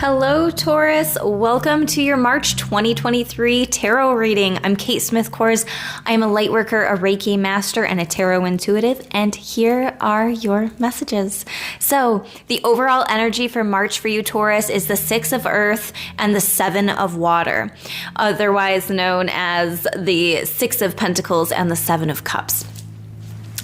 Hello, Taurus. Welcome to your March 2023 tarot reading. I'm Kate Smith-Kors. I am a light worker, a Reiki master, and a tarot intuitive, and here are your messages. So, the overall energy for March for you, Taurus, is the 6 of Earth and the 7 of Water, otherwise known as the 6 of Pentacles and the 7 of Cups.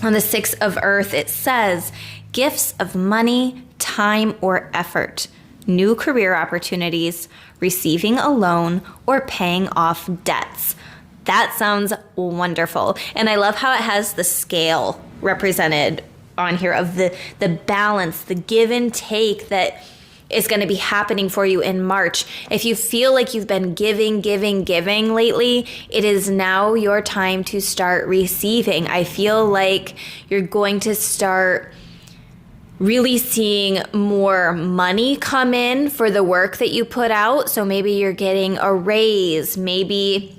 On the 6 of Earth, it says, gifts of money, time, or effort. New career opportunities, receiving a loan, or paying off debts. That sounds wonderful. And I love how it has the scale represented on here of the balance, the give and take that is going to be happening for you in March. If you feel like you've been giving lately, it is now your time to start receiving. I feel like you're going to start really seeing more money come in for the work that you put out. So maybe you're getting a raise, maybe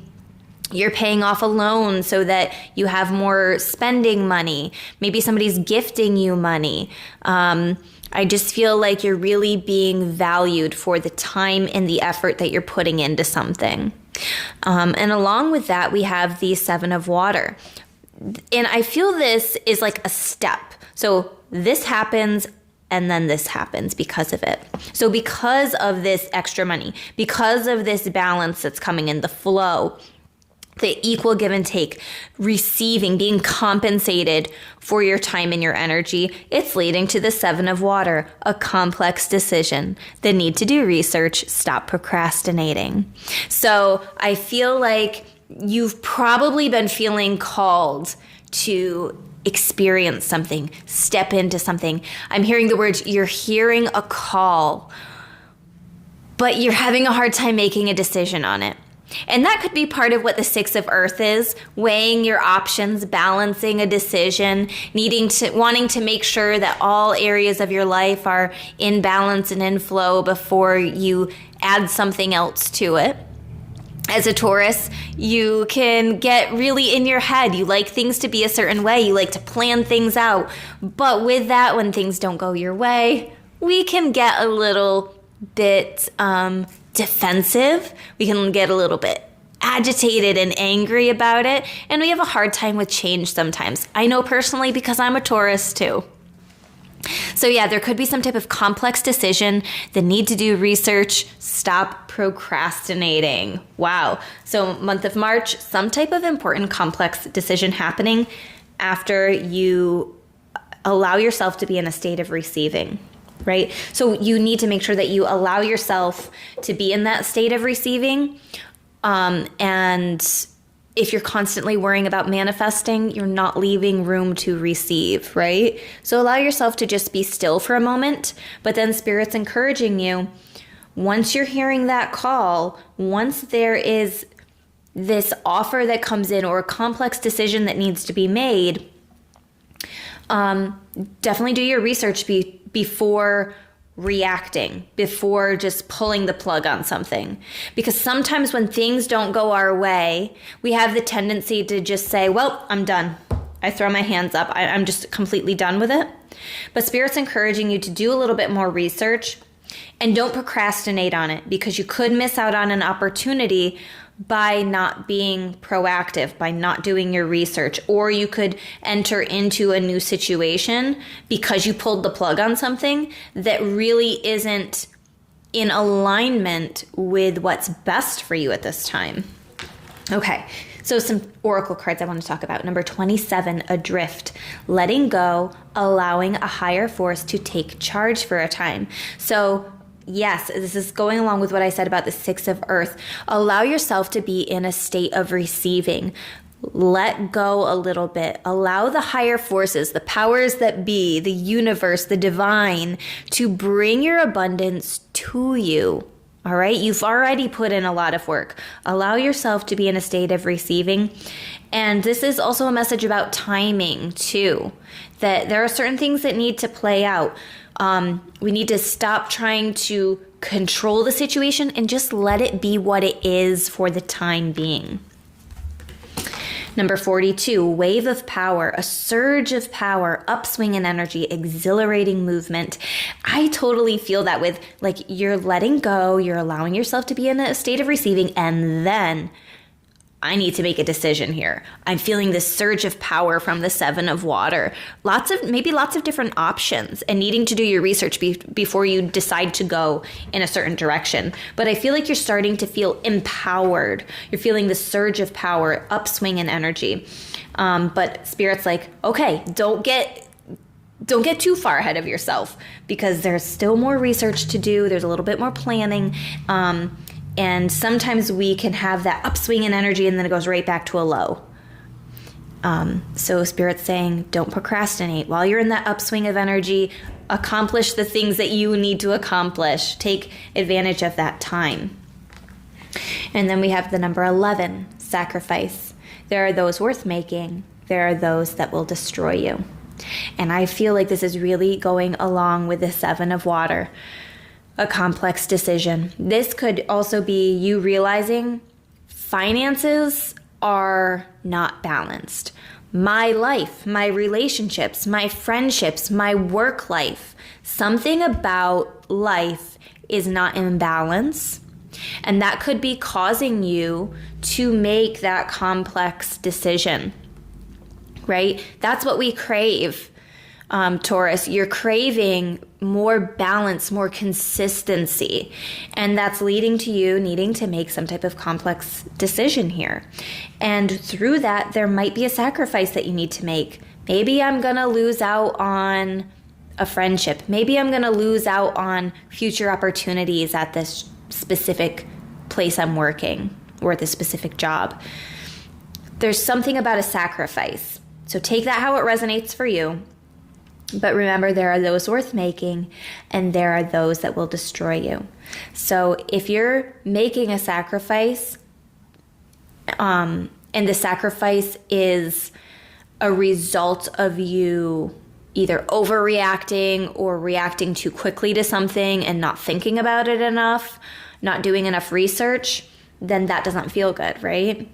you're paying off a loan so that you have more spending money. Maybe somebody's gifting you money. I just feel like you're really being valued for the time and the effort that you're putting into something. And along with that, we have the 7 of Water. And I feel this is like a step. So this happens and then this happens because of it. So because of this extra money, because of this balance that's coming in, the flow, the equal give and take, receiving, being compensated for your time and your energy, it's leading to the 7 of Water, a complex decision, the need to do research, stop procrastinating. So I feel like you've probably been feeling called to experience something, step into something. I'm hearing the words, you're hearing a call, but you're having a hard time making a decision on it. And that could be part of what the 6 of Earth is, weighing your options, balancing a decision, wanting to make sure that all areas of your life are in balance and in flow before you add something else to it. As a Taurus, you can get really in your head. You like things to be a certain way. You like to plan things out. But with that, when things don't go your way, we can get a little bit defensive. We can get a little bit agitated and angry about it. And we have a hard time with change sometimes. I know personally because I'm a Taurus too. So yeah, there could be some type of complex decision, the need to do research, stop procrastinating. Wow. So month of March, some type of important complex decision happening after you allow yourself to be in a state of receiving, right? So you need to make sure that you allow yourself to be in that state of receiving. And if you're constantly worrying about manifesting, you're not leaving room to receive, right? So allow yourself to just be still for a moment, but then Spirit's encouraging you, once you're hearing that call, once there is this offer that comes in or a complex decision that needs to be made, definitely do your research before reacting, before just pulling the plug on something. Because sometimes when things don't go our way, we have the tendency to just say, well, I'm done. I throw my hands up. I'm just completely done with it. But Spirit's encouraging you to do a little bit more research and don't procrastinate on it, because you could miss out on an opportunity by not being proactive, by not doing your research, or you could enter into a new situation because you pulled the plug on something that really isn't in alignment with what's best for you at this time. Okay, so some oracle cards I want to talk about. Number 27, Adrift, letting go, allowing a higher force to take charge for a time. So yes, this is going along with what I said about the 6 of Earth. Allow yourself to be in a state of receiving. Let go a little bit. Allow the higher forces, the powers that be, the universe, the divine, to bring your abundance to you. All right? You've already put in a lot of work. Allow yourself to be in a state of receiving. And this is also a message about timing too, that there are certain things that need to play out. We need to stop trying to control the situation and just let it be what it is for the time being. Number 42, wave of power, a surge of power, upswing in energy, exhilarating movement. I totally feel that with like you're letting go, you're allowing yourself to be in a state of receiving, and then I need to make a decision here. I'm feeling this surge of power from the 7 of water. Lots of different options, and needing to do your research before you decide to go in a certain direction. But I feel like you're starting to feel empowered. You're feeling the surge of power, upswing in energy. But Spirit's like, okay, don't get too far ahead of yourself, because there's still more research to do. There's a little bit more planning. And sometimes we can have that upswing in energy and then it goes right back to a low. So Spirit's saying, don't procrastinate. While you're in that upswing of energy, accomplish the things that you need to accomplish. Take advantage of that time. And then we have the number 11, sacrifice. There are those worth making. There are those that will destroy you. And I feel like this is really going along with the 7 of water. A complex decision. This could also be you realizing finances are not balanced. My life, my relationships, my friendships, my work life, something about life is not in balance. And that could be causing you to make that complex decision, right? That's what we crave. Taurus, you're craving more balance, more consistency, and that's leading to you needing to make some type of complex decision here. And through that, there might be a sacrifice that you need to make. Maybe I'm going to lose out on a friendship. Maybe I'm going to lose out on future opportunities at this specific place I'm working or at this specific job. There's something about a sacrifice. So take that how it resonates for you. But remember, there are those worth making, and there are those that will destroy you. So if you're making a sacrifice, and the sacrifice is a result of you either overreacting or reacting too quickly to something and not thinking about it enough, not doing enough research, then that doesn't feel good, right?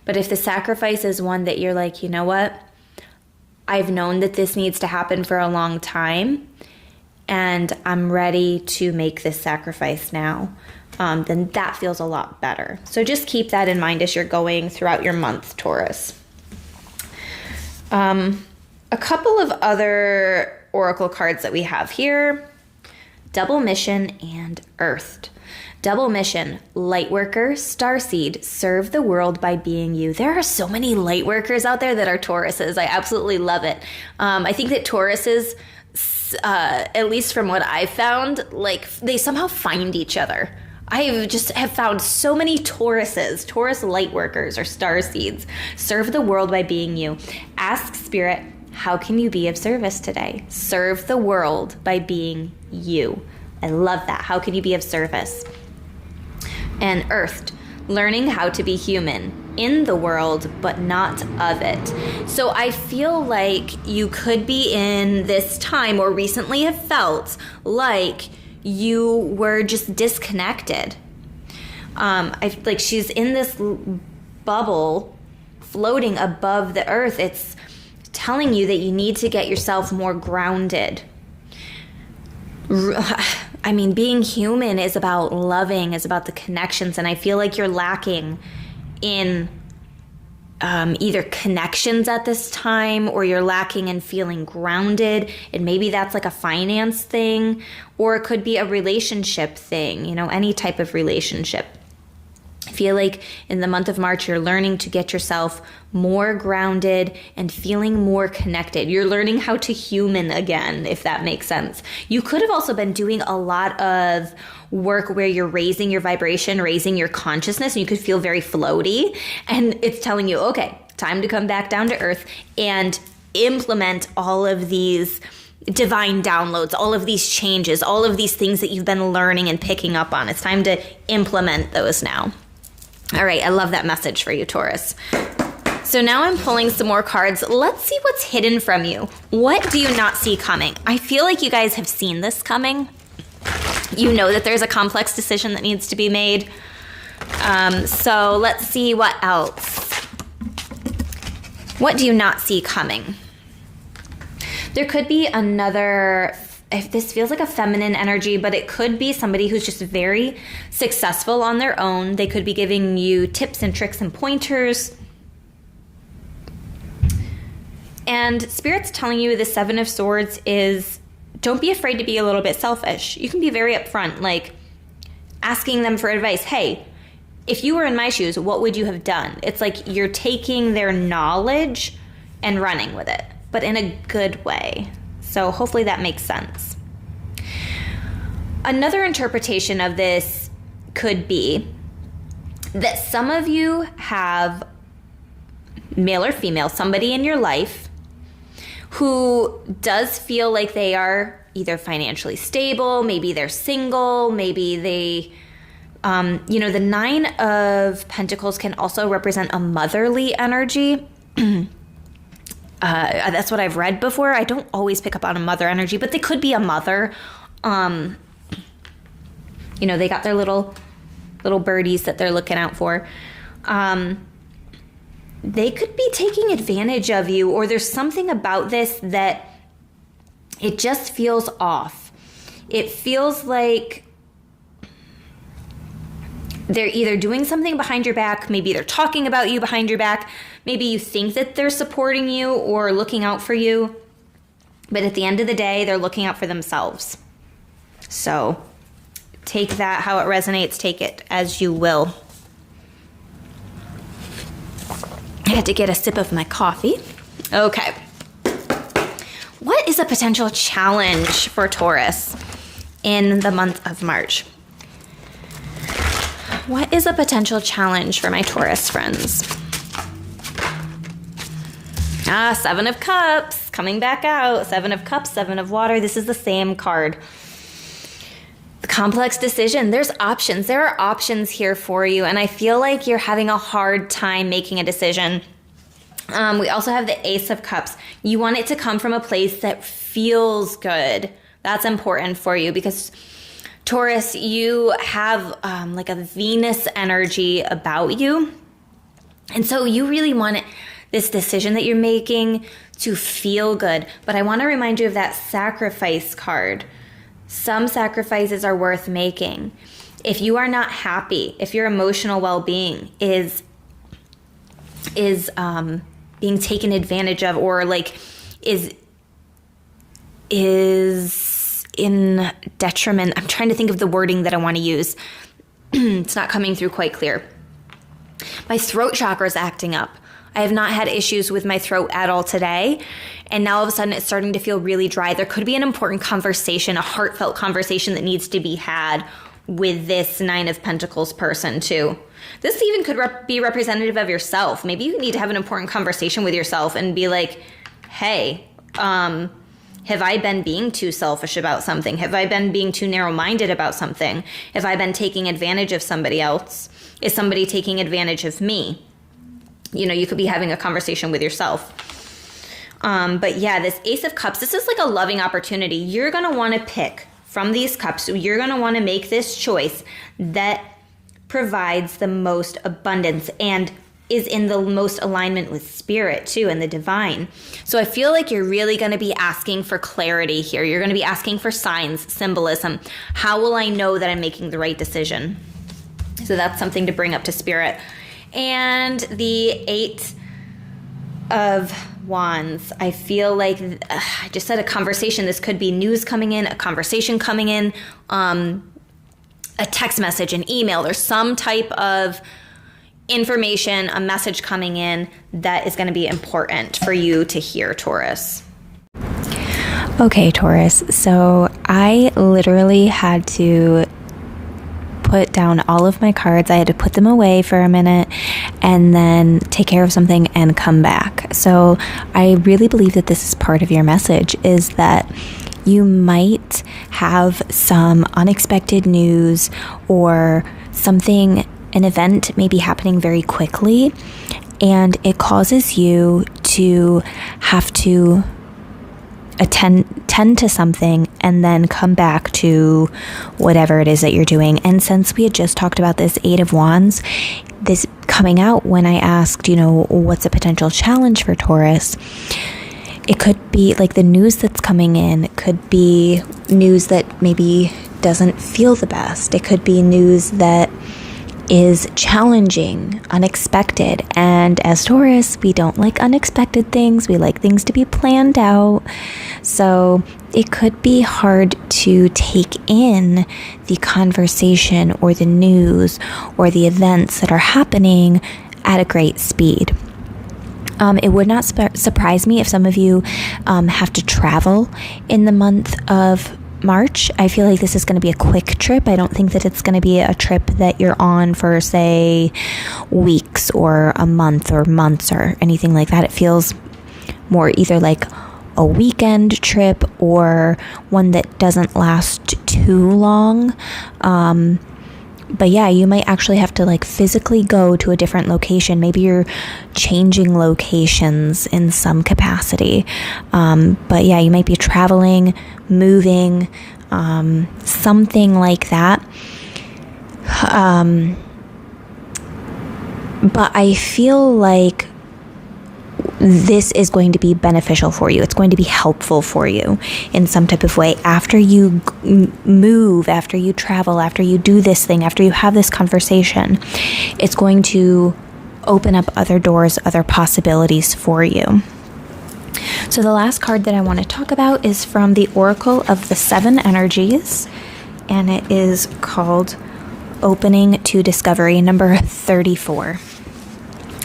But if the sacrifice is one that you're like, you know what? I've known that this needs to happen for a long time, and I'm ready to make this sacrifice now, then that feels a lot better. So just keep that in mind as you're going throughout your month, Taurus. A couple of other oracle cards that we have here, Double Mission and Earthed. Double mission, light worker, starseed, serve the world by being you. There are so many light workers out there that are Tauruses. I absolutely love it. I think that Tauruses, at least from what I've found, like they somehow find each other. I just have found so many Tauruses, Taurus light workers or starseeds, serve the world by being you. Ask Spirit, how can you be of service today? Serve the world by being you. I love that. How can you be of service? And Earthed, learning how to be human in the world, but not of it. So I feel like you could be in this time or recently have felt like you were just disconnected. I like she's in this bubble floating above the earth. It's telling you that you need to get yourself more grounded. I mean, being human is about loving, is about the connections, and I feel like you're lacking in either connections at this time, or you're lacking in feeling grounded, and maybe that's like a finance thing, or it could be a relationship thing, you know, any type of relationship. I feel like in the month of March, you're learning to get yourself more grounded and feeling more connected. You're learning how to human again, if that makes sense. You could have also been doing a lot of work where you're raising your vibration, raising your consciousness, and you could feel very floaty. And it's telling you, okay, time to come back down to earth and implement all of these divine downloads, all of these changes, all of these things that you've been learning and picking up on. It's time to implement those now. All right, I love that message for you, Taurus. So now I'm pulling some more cards. Let's see what's hidden from you. What do you not see coming? I feel like you guys have seen this coming. You know that there's a complex decision that needs to be made. So let's see what else. What do you not see coming? There could be another, if this feels like a feminine energy, but it could be somebody who's just very successful on their own. They could be giving you tips and tricks and pointers. And Spirit's telling you the Seven of Swords is, don't be afraid to be a little bit selfish. You can be very upfront, like asking them for advice. Hey, if you were in my shoes, what would you have done? It's like you're taking their knowledge and running with it, but in a good way. So hopefully that makes sense. Another interpretation of this could be that some of you have, male or female, somebody in your life who does feel like they are either financially stable, maybe they're single, maybe they, the Nine of Pentacles can also represent a motherly energy. That's what I've read before. I don't always pick up on a mother energy, but they could be a mother. They got their little birdies that they're looking out for. They could be taking advantage of you, or there's something about this that it just feels off. It feels like they're either doing something behind your back, maybe they're talking about you behind your back, maybe you think that they're supporting you or looking out for you, but at the end of the day, they're looking out for themselves. So take that how it resonates, take it as you will. I had to get a sip of my coffee. Okay. What is a potential challenge for Taurus in the month of March? What is a potential challenge for my Taurus friends? Seven of Cups coming back out. Seven of Cups, Seven of Water. This is the same card. The complex decision. There's options. There are options here for you. And I feel like you're having a hard time making a decision. We also have the Ace of Cups. You want it to come from a place that feels good. That's important for you because Taurus, you have like a Venus energy about you. And so you really want this decision that you're making to feel good. But I want to remind you of that sacrifice card. Some sacrifices are worth making. If you are not happy, if your emotional well-being is being taken advantage of, or like is in detriment. I'm trying to think of the wording that I want to use. It's not coming through quite clear. My throat chakra is acting up. I have not had issues with my throat at all today. And now all of a sudden it's starting to feel really dry. There could be an important conversation, a heartfelt conversation that needs to be had with this Nine of Pentacles person too. This even could be representative of yourself. Maybe you need to have an important conversation with yourself and be like, hey, have I been being too selfish about something? Have I been being too narrow-minded about something? Have I been taking advantage of somebody else? Is somebody taking advantage of me? You could be having a conversation with yourself. But yeah, this Ace of Cups, this is like a loving opportunity. You're going to want to pick from these cups. You're going to want to make this choice that provides the most abundance and is in the most alignment with spirit too, and the divine. So I feel like you're really going to be asking for clarity here. You're going to be asking for signs, symbolism. How will I know that I'm making the right decision? So that's something to bring up to spirit. And the Eight of Wands. I feel like I just said a conversation. This could be news coming in, a conversation coming in, a text message, an email, or some type of information, a message coming in that is going to be important for you to hear, Taurus. Okay, Taurus. So I literally had to put down all of my cards. I had to put them away for a minute and then take care of something and come back. So I really believe that this is part of your message, is that you might have some unexpected news or something, an event may be happening very quickly, and it causes you to have to tend to something and then come back to whatever it is that you're doing. And since we had just talked about this Eight of Wands, this coming out when I asked, what's a potential challenge for Taurus, it could be like the news that's coming in. It could be news that maybe doesn't feel the best. It could be news that is challenging, unexpected. And as Taurus, we don't like unexpected things. We like things to be planned out. So it could be hard to take in the conversation or the news or the events that are happening at a great speed. It would not surprise me if some of you have to travel in the month of March. I feel like this is going to be a quick trip. I don't think that it's going to be a trip that you're on for, say, weeks or a month or months or anything like that. It feels more either like a weekend trip or one that doesn't last too long. But yeah, you might actually have to physically go to a different location. Maybe you're changing locations in some capacity. But yeah, you might be traveling, moving, something like that. But I feel like this is going to be beneficial for you. It's going to be helpful for you in some type of way. After you move, after you travel, after you do this thing, after you have this conversation, it's going to open up other doors, other possibilities for you. So the last card that I want to talk about is from the Oracle of the Seven Energies, and it is called Opening to Discovery, number 34.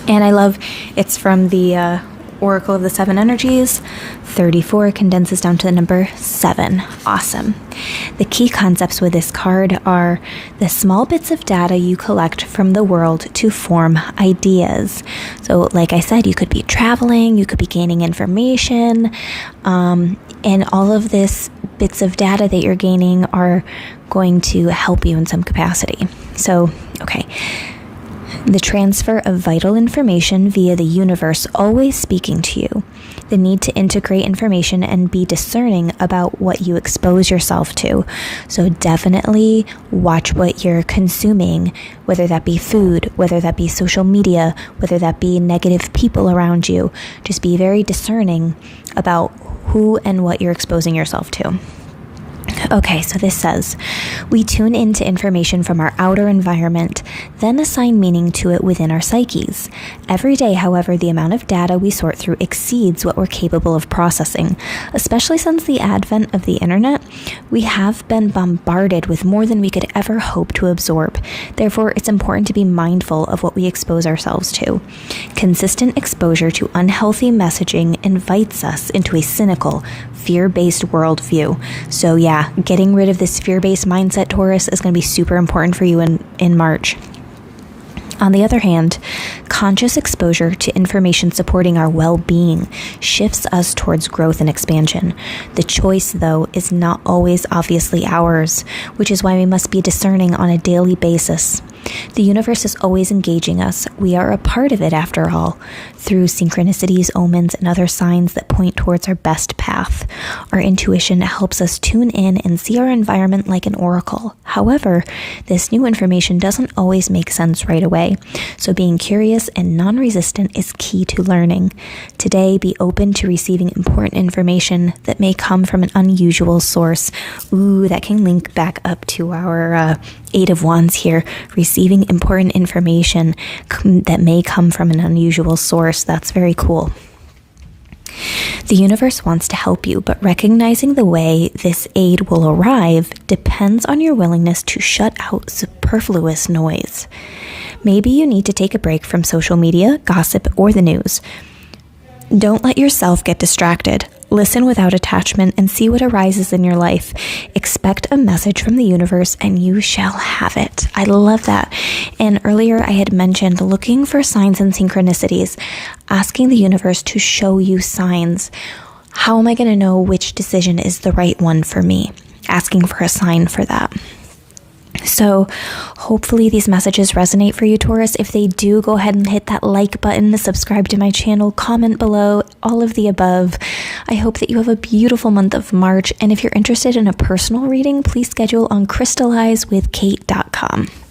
And I love it's from the Oracle of the Seven Energies. 34 condenses down to the number 7. Awesome. The key concepts with this card are the small bits of data you collect from the world to form ideas. So like I said, you could be traveling, you could be gaining information, and all of this bits of data that you're gaining are going to help you in some capacity. So, okay. The transfer of vital information via the universe always speaking to you. The need to integrate information and be discerning about what you expose yourself to. So definitely watch what you're consuming, whether that be food, whether that be social media, whether that be negative people around you. Just be very discerning about who and what you're exposing yourself to. Okay, so this says, we tune into information from our outer environment, then assign meaning to it within our psyches. Every day, however, the amount of data we sort through exceeds what we're capable of processing. Especially since the advent of the internet, we have been bombarded with more than we could ever hope to absorb. Therefore, it's important to be mindful of what we expose ourselves to. Consistent exposure to unhealthy messaging invites us into a cynical, fear-based worldview. So yeah, getting rid of this fear-based mindset, Taurus, is going to be super important for you in March. On the other hand, conscious exposure to information supporting our well-being shifts us towards growth and expansion. The choice, though, is not always obviously ours, which is why we must be discerning on a daily basis. The universe is always engaging us. We are a part of it, after all, through synchronicities, omens, and other signs that point towards our best path. Our intuition helps us tune in and see our environment like an oracle. However, this new information doesn't always make sense right away, so being curious and non-resistant is key to learning. Today, be open to receiving important information that may come from an unusual source. Ooh, that can link back up to our Eight of Wands here. Receiving important information that may come from an unusual source. That's very cool. The universe wants to help you, but recognizing the way this aid will arrive depends on your willingness to shut out superfluous noise. Maybe you need to take a break from social media, gossip, or the news. Don't let yourself get distracted. Listen without attachment and see what arises in your life. Expect a message from the universe and you shall have it. I love that. And earlier I had mentioned looking for signs and synchronicities, asking the universe to show you signs. How am I going to know which decision is the right one for me? Asking for a sign for that. So hopefully these messages resonate for you, Taurus. If they do, go ahead and hit that like button, subscribe to my channel, comment below, all of the above. I hope that you have a beautiful month of March. And if you're interested in a personal reading, please schedule on crystallizewithkate.com.